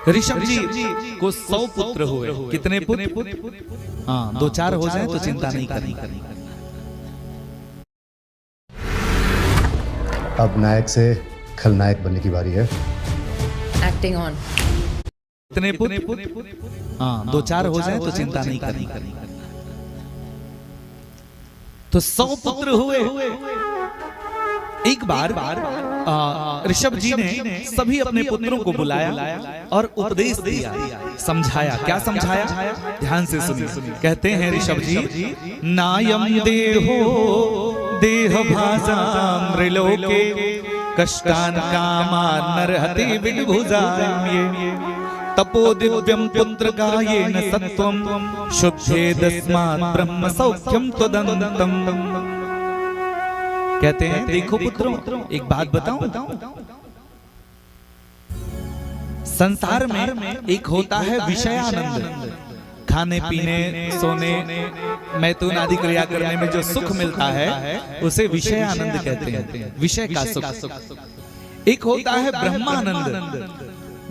ऋषभ जी को 100 पुत्र हुए। कितने पुत्र? हाँ, 2-4 हो जाए तो चिंता नहीं करनी। अब नायक से खलनायक बनने की बारी है। Acting on. कितने पुत्र? हाँ, 2-4 हो जाए तो चिंता नहीं करनी। तो 100 पुत्र हुए। एक बार ऋषभ जी ने सभी अपने पुत्रों को बुलाया और उपदेश दिया, समझाया। क्या समझाया? ध्यान से सुनिए। कहते हैं ऋषभ जी, नायम देहो देह भाजाम त्रिलोके कष्टान कामान नरहति विभुजाये तपो दिव्यम पुत्र गायेन सत्वम शुद्धेदस्मात् ब्रह्म सौख्यम त्वदन्तम। कहते हैं देखो पुत्रों, एक बात बताऊं, संसार में एक होता है विषयानंद, खाने पीने सोने मैथुन आदि क्रिया करने में जो सुख मिलता है उसे विषयानंद कहते हैं, विषय का सुख। एक होता है ब्रह्मानंद,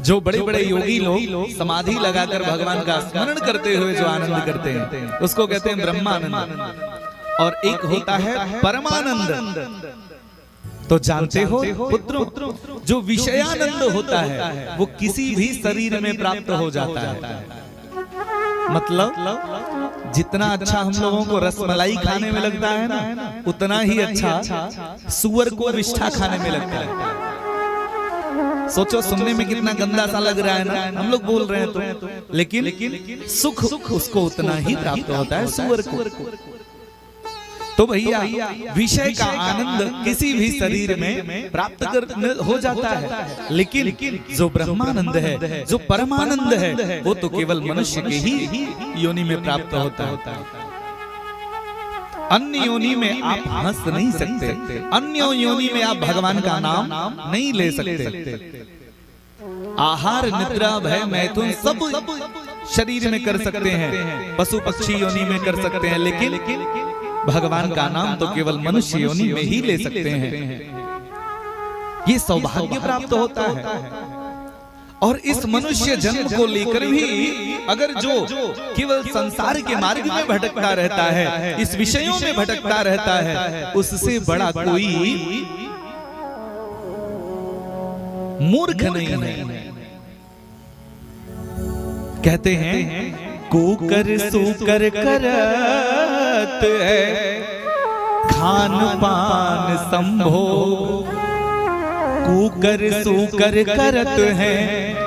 जो बड़े बड़े योगी लोग समाधि लगाकर भगवान का स्मरण करते हुए जो आनंद करते हैं उसको कहते हैं ब्रह्मानंद। और एक होता है परमानंद। तो जानते हो पुत्रों, जो विषयानंद होता है वो किसी भी शरीर में प्राप्त हो जाता है। मतलब जितना अच्छा हम लोगों को रसमलाई खाने में लगता है ना, उतना ही अच्छा सुअर को विष्ठा खाने में लगता है। सोचो, सुनने में कितना गंदा सा लग रहा है ना, हम लोग बोल रहे हैं तो, लेकिन सुख उसको उतना ही प्राप्त होता है सुअर को। तो भैया विषय का आनंद किसी भी शरीर में प्राप्त हो जाता है, लेकिन जो ब्रह्मानंद है, जो परमानंद है, वो तो केवल मनुष्य के ही योनि में प्राप्त होता है। अन्य योनि में आप हंस नहीं सकते, अन्य योनि में आप भगवान का नाम नहीं ले सकते। आहार निद्रा भय मैथुन सब शरीर में कर सकते हैं, पशु पक्षी योनि में कर सकते हैं, लेकिन भगवान का नाम तो केवल मनुष्य योनि में ही ले सकते हैं। ये सौभाग्य प्राप्त होता है। और इस मनुष्य जन्म को लेकर भी अगर जो केवल संसार के मार्ग में भटकता रहता है, इस विषयों में भटकता रहता है, उससे बड़ा कोई मूर्ख नहीं है। कहते हैं कुकर सुकर करत है खान पान संभोग, कुकर सुकर करत है